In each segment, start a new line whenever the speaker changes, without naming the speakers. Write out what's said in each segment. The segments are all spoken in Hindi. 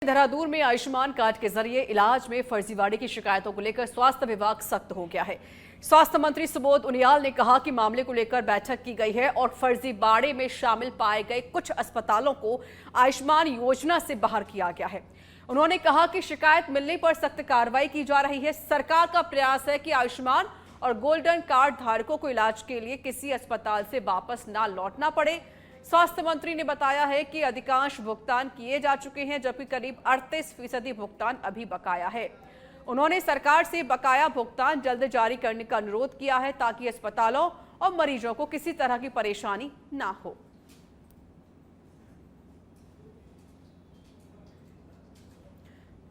देहरादून में आयुष्मान कार्ड के जरिए इलाज में फर्जीवाड़े की शिकायतों को लेकर स्वास्थ्य विभाग सख्त हो गया है। स्वास्थ्य मंत्री सुबोध उनियाल ने कहा कि मामले को लेकर बैठक की गई है और फर्जीवाड़े में शामिल पाए गए कुछ अस्पतालों को आयुष्मान योजना से बाहर किया गया है। उन्होंने कहा कि शिकायत मिलने पर सख्त कार्रवाई की जा रही है। सरकार का प्रयास है कि आयुष्मान और गोल्डन कार्ड धारकों को इलाज के लिए किसी अस्पताल से वापस ना लौटना पड़े। स्वास्थ्य मंत्री ने बताया है कि अधिकांश भुगतान किए जा चुके हैं, जबकि करीब 38% भुगतान अभी बकाया है। उन्होंने सरकार से बकाया भुगतान जल्द जारी करने का अनुरोध किया है ताकि अस्पतालों और मरीजों को किसी तरह की परेशानी ना हो।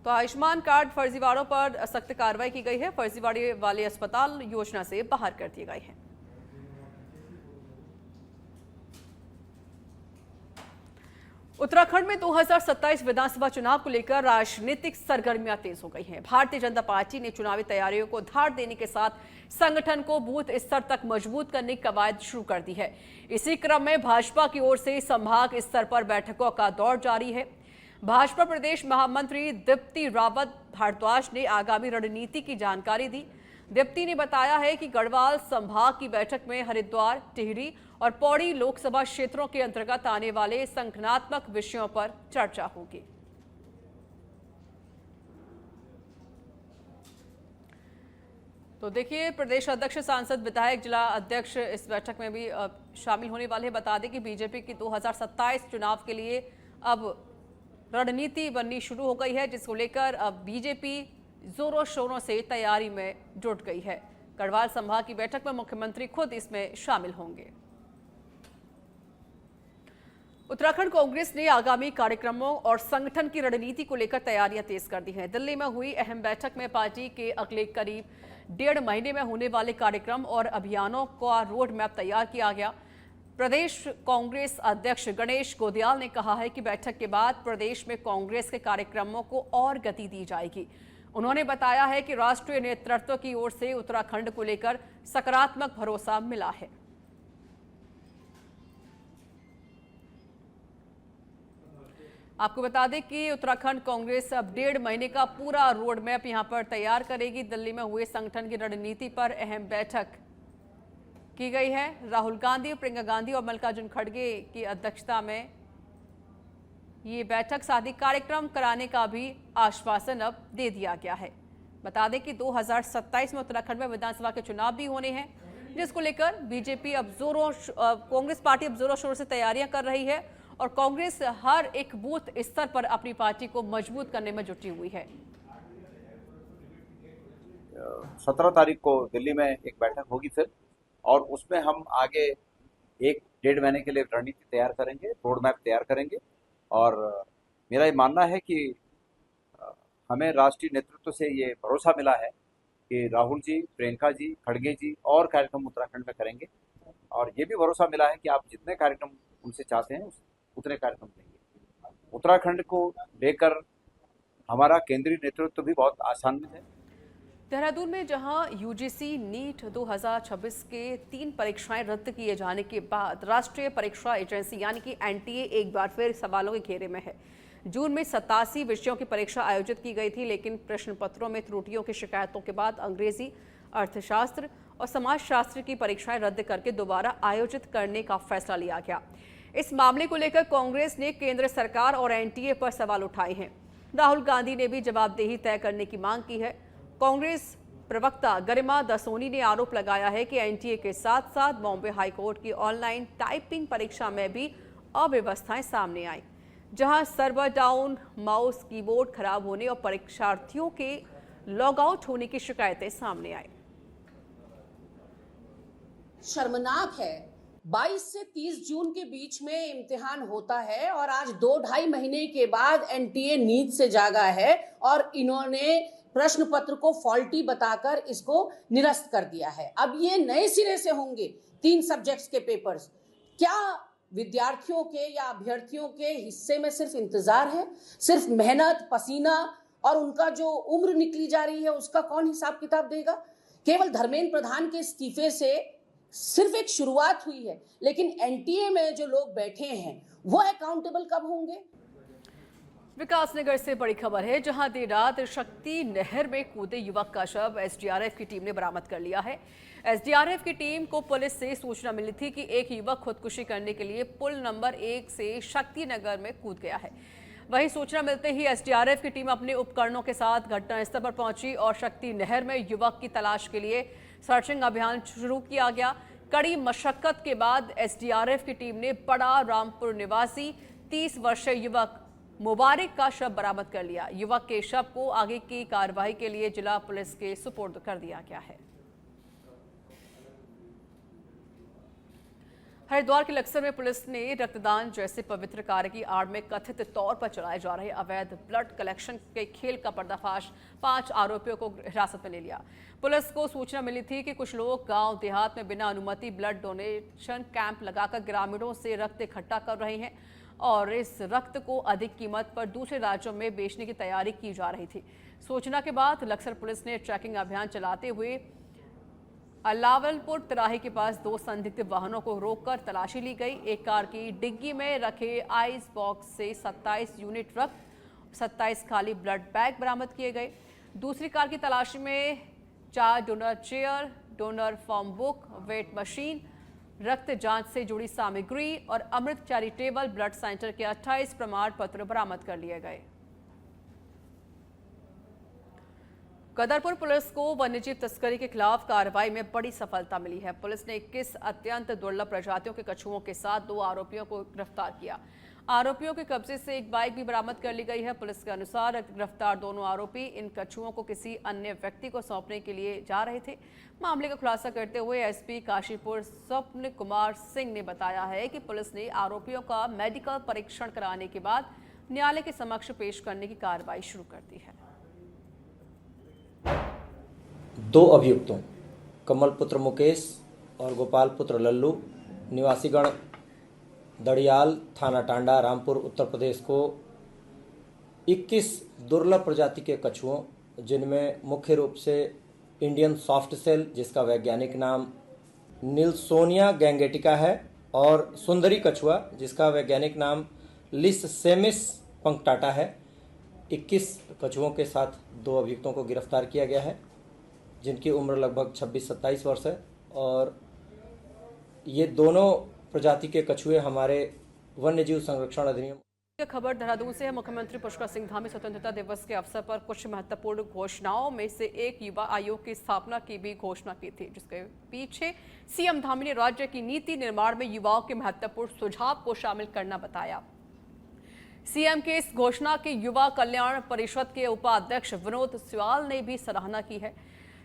तो आयुष्मान कार्ड फर्जीवाड़ों पर सख्त कार्रवाई की गई है। फर्जीवाड़े वाले अस्पताल योजना से बाहर कर दिए गए हैं। उत्तराखंड में 2027 विधानसभा चुनाव को लेकर राजनीतिक सरगर्मियां तेज हो गई हैं। भारतीय जनता पार्टी ने चुनावी तैयारियों को धार देने के साथ संगठन को बूथ स्तर तक मजबूत करने की कवायद शुरू कर दी है। इसी क्रम में भाजपा की ओर से संभाग स्तर पर बैठकों का दौर जारी है। भाजपा प्रदेश महामंत्री दीप्ति रावत भारद्वाज ने आगामी रणनीति की जानकारी दी। दीप्ति ने बताया है कि गढ़वाल संभाग की बैठक में हरिद्वार, टिहरी और पौड़ी लोकसभा क्षेत्रों के अंतर्गत आने वाले संगठनात्मक विषयों पर चर्चा होगी। तो देखिए, प्रदेश अध्यक्ष, सांसद, विधायक, जिला अध्यक्ष इस बैठक में भी शामिल होने वाले हैं। बता दें कि बीजेपी की 2027 चुनाव के लिए अब रणनीति बननी शुरू हो गई है, जिसको लेकर अब बीजेपी जोरों शोरों से तैयारी में जुट गई है। गढ़वाल संभाग की बैठक में मुख्यमंत्री खुद इसमें शामिल होंगे। उत्तराखंड कांग्रेस ने आगामी कार्यक्रमों और संगठन की रणनीति को लेकर तैयारियां तेज कर दी हैं। दिल्ली में हुई अहम बैठक में पार्टी के अगले करीब 1.5 महीने में होने वाले कार्यक्रम और अभियानों का रोड मैप तैयार किया गया। प्रदेश कांग्रेस अध्यक्ष गणेश गोदियाल ने कहा है कि बैठक के बाद प्रदेश में कांग्रेस के कार्यक्रमों को और गति दी जाएगी। उन्होंने बताया है कि राष्ट्रीय नेतृत्व की ओर से उत्तराखंड को लेकर सकारात्मक भरोसा मिला है। आपको बता दें कि उत्तराखंड कांग्रेस अब 1.5 महीने का पूरा रोड मैप यहां पर तैयार करेगी। दिल्ली में हुए संगठन की रणनीति पर अहम बैठक की गई है। राहुल गांधी, प्रियंका गांधी और मल्लिकार्जुन खड़गे की अध्यक्षता में ये बैठक साथ कार्यक्रम कराने का भी आश्वासन अब दे दिया गया है। बता दें कि 2027 में उत्तराखंड में विधानसभा के चुनाव भी होने हैं, जिसको लेकर बीजेपी अब कांग्रेस पार्टी अब जोरों शोरों से तैयारियां कर रही है और कांग्रेस हर एक बूथ स्तर पर अपनी पार्टी को मजबूत करने में जुटी हुई है।
17 तारीख को दिल्ली में एक बैठक होगी फिर, और उसमें हम आगे 1-1.5 महीने के लिए रणनीति तैयार करेंगे, रोड मैप तैयार करेंगे। और मेरा ये मानना है कि हमें राष्ट्रीय नेतृत्व से ये भरोसा मिला है कि राहुल जी, प्रियंका जी, खड़गे जी और कार्यक्रम उत्तराखंड में करेंगे। और ये भी भरोसा मिला है कि आप जितने कार्यक्रम उनसे चाहते हैं उतने कार्यक्रम देंगे। उत्तराखंड को लेकर हमारा केंद्रीय नेतृत्व भी बहुत आशान्वित है।
देहरादून में जहां यूजीसी नीट 2026 के 3 परीक्षाएं रद्द किए जाने के बाद राष्ट्रीय परीक्षा एजेंसी यानी कि एनटीए एक बार फिर सवालों के घेरे में है। जून में 87 विषयों की परीक्षा आयोजित की गई थी, लेकिन प्रश्न पत्रों में त्रुटियों की शिकायतों के बाद अंग्रेजी, अर्थशास्त्र और समाजशास्त्र की परीक्षाएं रद्द करके दोबारा आयोजित करने का फैसला लिया गया। इस मामले को लेकर कांग्रेस ने केंद्र सरकार और एनटीए पर सवाल उठाए हैं। राहुल गांधी ने भी जवाबदेही तय करने की मांग की है। कांग्रेस प्रवक्ता गरिमा दसोनी ने आरोप लगाया है कि एनटीए के साथ साथ बॉम्बे हाईकोर्ट की ऑनलाइन टाइपिंग परीक्षा में भी अव्यवस्थाएं सामने आई, जहां सर्वर डाउन, माउस, कीबोर्ड खराब होने और परीक्षार्थियों के लॉग आउट होने की शिकायतें सामने आई।
शर्मनाक है, 22 से 30 जून के बीच में इम्तिहान होता है और आज 2-2.5 महीने के बाद एनटीए नींद से जागा है और इन्होंने प्रश्न पत्र को फॉल्टी बताकर इसको निरस्त कर दिया है। अब ये नए सिरे से होंगे 3 सब्जेक्ट्स के पेपर्स। क्या विद्यार्थियों के या अभ्यर्थियों के हिस्से में सिर्फ इंतजार है? सिर्फ मेहनत, पसीना और उनका जो उम्र निकली जा रही है उसका कौन हिसाब किताब देगा? केवल धर्मेंद्र प्रधान के इस्तीफे से सिर्फ एक शुरुआत हुई है, लेकिन एनटीए में जो लोग बैठे हैं वो अकाउंटेबल कब होंगे?
विकासनगर से बड़ी खबर है, जहां देर रात शक्ति नहर में कूदे युवक का शव एसडीआरएफ की टीम ने बरामद कर लिया है। एसडीआरएफ की टीम को पुलिस से सूचना मिली थी कि एक युवक खुदकुशी करने के लिए पुल नंबर 1 से शक्ति नगर में कूद गया है। वहीं सूचना मिलते ही एसडीआरएफ की टीम अपने उपकरणों के साथ घटनास्थल पर पहुंची और शक्ति नहर में युवक की तलाश के लिए सर्चिंग अभियान शुरू किया गया। कड़ी मशक्कत के बाद एसडीआरएफ की टीम ने बड़ा रामपुर निवासी 30 वर्षीय युवक मुबारक का शव बरामद कर लिया। युवक के शव को आगे की कार्रवाई के लिए जिला पुलिस के सुपुर्द कर दिया गया है। हरिद्वार के लक्सर में पुलिस ने रक्तदान जैसे पवित्र कार्य की आड़ में कथित तौर पर चलाए जा रहे अवैध ब्लड कलेक्शन के खेल का पर्दाफाश 5 आरोपियों को हिरासत में ले लिया। पुलिस को सूचना मिली थी कि कुछ लोग गांव देहात में बिना अनुमति ब्लड डोनेशन कैंप लगाकर ग्रामीणों से रक्त इकट्ठा कर रहे हैं और इस रक्त को अधिक कीमत पर दूसरे राज्यों में बेचने की तैयारी की जा रही थी। सूचना के बाद लक्सर पुलिस ने ट्रैकिंग अभियान चलाते हुए अलावलपुर तिराहे के पास 2 संदिग्ध वाहनों को रोककर तलाशी ली गई। एक कार की डिग्गी में रखे आइस बॉक्स से 27 यूनिट रक्त, 27 खाली ब्लड बैग बरामद किए गए। दूसरी कार की तलाशी में 4 donor chair, donor form book, weight machine, रक्त जांच से जुड़ी सामग्री और अमृत चैरिटेबल ब्लड सेंटर के 28 प्रमाण पत्र बरामद कर लिए गए। कदरपुर पुलिस को वन्यजीव तस्करी के खिलाफ कार्रवाई में बड़ी सफलता मिली है। पुलिस ने 21 अत्यंत दुर्लभ प्रजातियों के कछुओं के साथ 2 आरोपियों को गिरफ्तार किया। आरोपियों के कब्जे से एक बाइक भी बरामद कर ली गई है। पुलिस के अनुसार गिरफ्तार दोनों आरोपी इन कछुओं को किसी अन्य व्यक्ति को सौंपने के लिए जा रहे थे। मामले का खुलासा करते हुए एसपी काशीपुर स्वप्न कुमार सिंह ने बताया है कि पुलिस ने आरोपियों का मेडिकल परीक्षण कराने के बाद न्यायालय के समक्ष पेश करने की कार्रवाई शुरू कर दी है।
2 अभियुक्तों कमल पुत्र मुकेश और गोपाल पुत्र लल्लू निवासीगण दड़ियाल थाना टांडा रामपुर उत्तर प्रदेश को 21 दुर्लभ प्रजाति के कछुओं, जिनमें मुख्य रूप से इंडियन सॉफ्ट सेल जिसका वैज्ञानिक नाम निल्सोनिया गैंगेटिका है और सुंदरी कछुआ जिसका वैज्ञानिक नाम लिससेमिस पंक्टाटा है, 21 कछुओं के साथ 2 अभियुक्तों को गिरफ्तार किया गया है जिनकी उम्र लगभग 26-27 वर्ष है और ये दोनों प्रजाति के कछुए हमारे वन्यजीव संरक्षण अधिनियम।
खबर देहरादून से है। मुख्यमंत्री पुष्कर सिंह धामी स्वतंत्रता दिवस के अवसर पर कुछ महत्वपूर्ण घोषणाओं में से एक युवा आयोग की स्थापना की भी घोषणा की थी, जिसके पीछे सीएम धामी ने राज्य की नीति निर्माण में युवाओं के महत्वपूर्ण सुझाव को शामिल करना बताया। सीएम के इस घोषणा की युवा कल्याण परिषद के उपाध्यक्ष विनोद स्याल ने भी सराहना की है।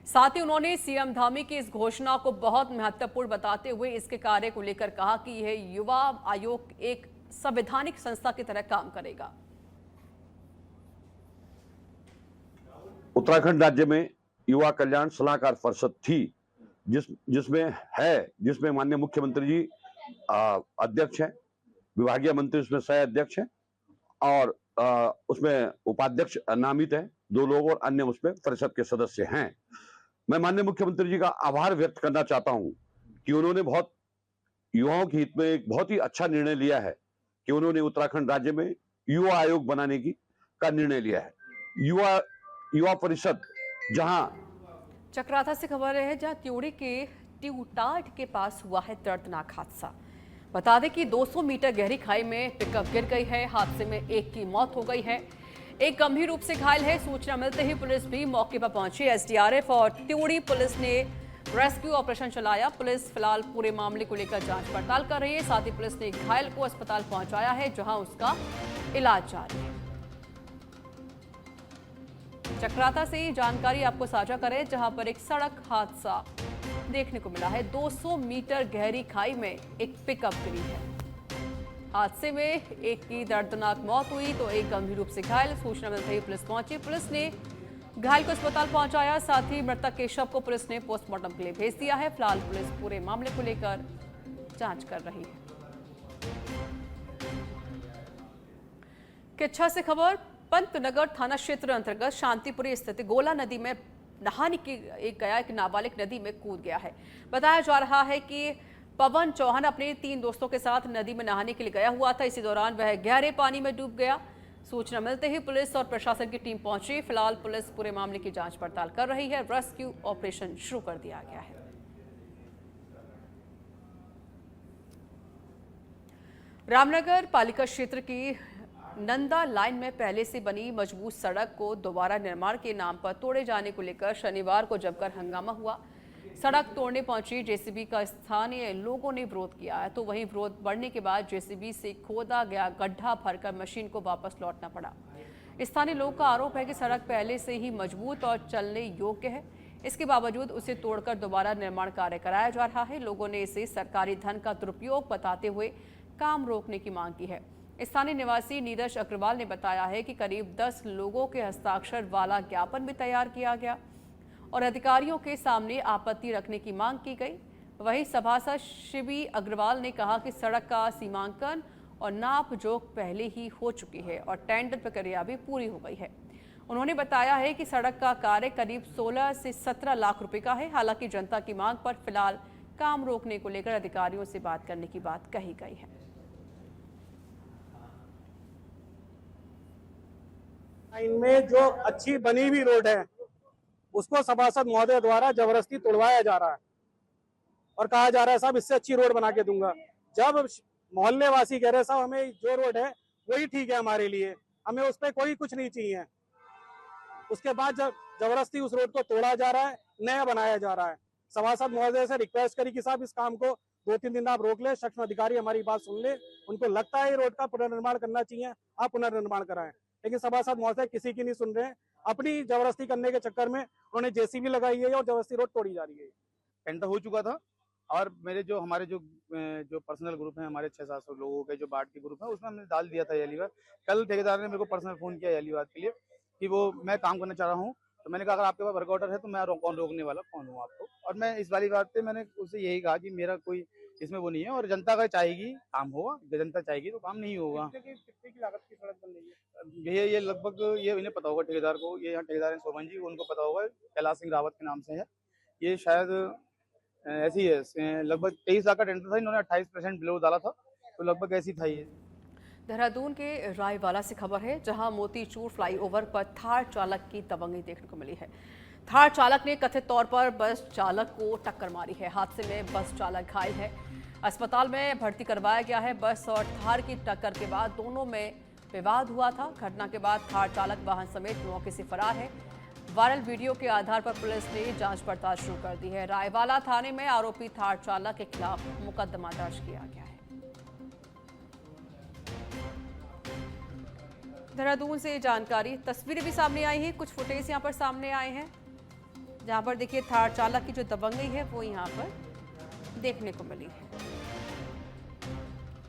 साथ ही उन्होंने सीएम धामी की इस घोषणा को बहुत महत्वपूर्ण बताते हुए इसके कार्य को लेकर कहा कि यह युवा आयोग एक संवैधानिक संस्था की तरह काम करेगा।
उत्तराखंड राज्य में युवा कल्याण सलाहकार परिषद थी जिसमें माननीय मुख्यमंत्री जी अध्यक्ष हैं, विभागीय मंत्री उसमें सह अध्यक्ष हैं और उसमें उपाध्यक्ष नामित हैं, 2 लोग और अन्य उसमें परिषद के सदस्य हैं। मैं माननीय मुख्यमंत्री जी का आभार व्यक्त करना चाहता हूं कि उन्होंने बहुत युवाओं के हित में एक बहुत ही अच्छा निर्णय लिया है कि उन्होंने उत्तराखंड राज्य में युवा आयोग बनाने का निर्णय लिया है। युवा परिषद जहां
चक्राता से खबर है, जहां त्योड़ी के ट्यूटाट के पास हुआ है दर्दनाक हादसा। बता दें कि 200 मीटर गहरी खाई में पिकअप गिर गई है। हादसे में एक की मौत हो गई है, एक गंभीर रूप से घायल है। सूचना मिलते ही पुलिस भी मौके पर पहुंची। एसडीआरएफ और त्योड़ी पुलिस ने रेस्क्यू ऑपरेशन चलाया। पुलिस फिलहाल पूरे मामले को लेकर जांच पड़ताल कर रही है। साथ ही पुलिस ने घायल को अस्पताल पहुंचाया है, जहां उसका इलाज जारी है। चक्राता से जानकारी आपको साझा करें, जहां पर एक सड़क हादसा देखने को मिला है। 200 मीटर गहरी खाई में एक पिकअप गिरी है। हादसे में एक की दर्दनाक मौत हुई तो एक गंभीर रूप से घायल। सूचना मिलते ही पुलिस पहुंची। पुलिस ने घायल को अस्पताल पहुंचाया। साथ ही मृतक के शव को पुलिस ने पोस्टमार्टम के लिए भेज दिया है। फिलहाल पुलिस पूरे मामले को लेकर जांच कर रही है। किच्छा से खबर, पंतनगर थाना क्षेत्र अंतर्गत शांतिपुरी स्थित गोला नदी में नहाने की एक नाबालिग नदी में कूद गया है। बताया जा रहा है कि पवन चौहान अपने 3 दोस्तों के साथ नदी में नहाने के लिए गया हुआ था। इसी दौरान वह गहरे पानी में डूब गया। सूचना मिलते ही पुलिस और प्रशासन की टीम पहुंची। फिलहाल पुलिस पूरे मामले की जांच पड़ताल कर रही है। रेस्क्यू ऑपरेशन शुरू कर दिया गया है। रामनगर पालिका क्षेत्र की नंदा लाइन में पहले से बनी मजबूत सड़क को दोबारा निर्माण के नाम पर तोड़े जाने को लेकर शनिवार को जमकर हंगामा हुआ। सड़क तोड़ने पहुंची जेसीबी का स्थानीय लोगों ने विरोध किया है, तो वहीं विरोध बढ़ने के बाद जेसीबी से खोदा गया गड्ढा भरकर मशीन को वापस लौटना पड़ा। स्थानीय लोगों का आरोप है कि सड़क पहले से ही मजबूत और चलने योग्य है, इसके बावजूद उसे तोड़कर दोबारा निर्माण कार्य कराया जा रहा है। लोगों ने इसे सरकारी धन का दुरुपयोग बताते हुए काम रोकने की मांग की है। स्थानीय निवासी नीरज अग्रवाल ने बताया है कि करीब 10 लोगों के हस्ताक्षर वाला ज्ञापन भी तैयार किया गया और अधिकारियों के सामने आपत्ति रखने की मांग की गई। वहीं सभासद शिवी अग्रवाल ने कहा कि सड़क का सीमांकन और नाप जोख पहले ही हो चुकी है और टेंडर प्रक्रिया भी पूरी हो गई है। उन्होंने बताया है कि सड़क का कार्य करीब 16 से 17 लाख रुपए का है। हालांकि जनता की मांग पर फिलहाल काम रोकने को लेकर अधिकारियों से बात करने की बात कही गई है।
इनमें जो अच्छी बनी हुई रोड है उसको सभासद महोदय द्वारा जबरदस्ती तोड़वाया जा रहा है और कहा जा रहा है साहब इससे अच्छी रोड बना के दूंगा। जब मोहल्ले वासी कह रहे हैं साहब हमें जो रोड है वही ठीक है हमारे लिए, हमें उस पर कोई कुछ नहीं चाहिए। उसके बाद जब जबरदस्ती उस रोड को तोड़ा जा रहा है, नया बनाया जा रहा है। सभासद महोदय से रिक्वेस्ट करी कि साहब इस काम को 2-3 दिन आप रोक ले, सूक्ष्म अधिकारी हमारी बात सुन ले, उनको लगता है रोड का पुनर्निर्माण करना चाहिए, आप पुनर्निर्माण कराएं। लेकिन सभासद महोदय किसी की नहीं सुन रहे हैं। अपनी जबरदस्ती करने के चक्कर में उन्होंने जेसीबी लगाई है और जबरदस्ती रोड तोड़ी जा रही है।
टेंडर हो चुका था और हमारे जो पर्सनल ग्रुप है, हमारे 600-700 लोगों के जो बाढ़ के ग्रुप है, उसमें हमने डाल दिया था यालीवार। कल ठेकेदार ने मेरे को पर्सनल फोन किया यालीवार के लिए कि वो मैं काम करना चाह रहा हूँ। तो मैंने कहा अगर आपके पास वर्क ऑर्डर है तो मैं कौन रोकने वाला कौन हूँ आपको। और मैं इस वाली बात पे मैंने उससे यही कहा कि मेरा कोई इसमें वो नहीं है और जनता का चाहेगी काम होगा, जनता चाहेगी तो काम नहीं होगा।
कितने की लागत की सड़क बन रही है?
भैया ये लगभग ये इन्हें पता होगा ठेकेदार को, ये यहाँ ठेकेदार हैं सोमन जी, उनको पता होगा, कैलाश सिंह रावत के नाम से है। ये शायद ऐसी है, लगभग 23 लाख का टेंडर था, इन्होंने 28% बिलो डाला था, तो लगभग ऐसी था ये।
देहरादून के रायवाला से खबर है, जहां मोतीचूर फ्लाईओवर पर थार चालक की दबंगई देखने को मिली है। थार चालक ने कथित तौर पर बस चालक को टक्कर मारी है। हादसे में बस चालक घायल है, अस्पताल में भर्ती करवाया गया है। बस और थार की टक्कर के बाद दोनों में विवाद हुआ था। घटना के बाद थार चालक वाहन समेत मौके से फरार है। वायरल वीडियो के आधार पर पुलिस ने जांच पड़ताल शुरू कर दी है। रायवाला थाने में आरोपी थार चालक के खिलाफ मुकदमा दर्ज किया गया है। देहरादून से जानकारी, तस्वीरें भी सामने आई हैं, कुछ फुटेज यहाँ पर सामने आए हैं, जहाँ पर देखिए थार चालक की जो दबंगई है वो यहाँ पर देखने को मिली है।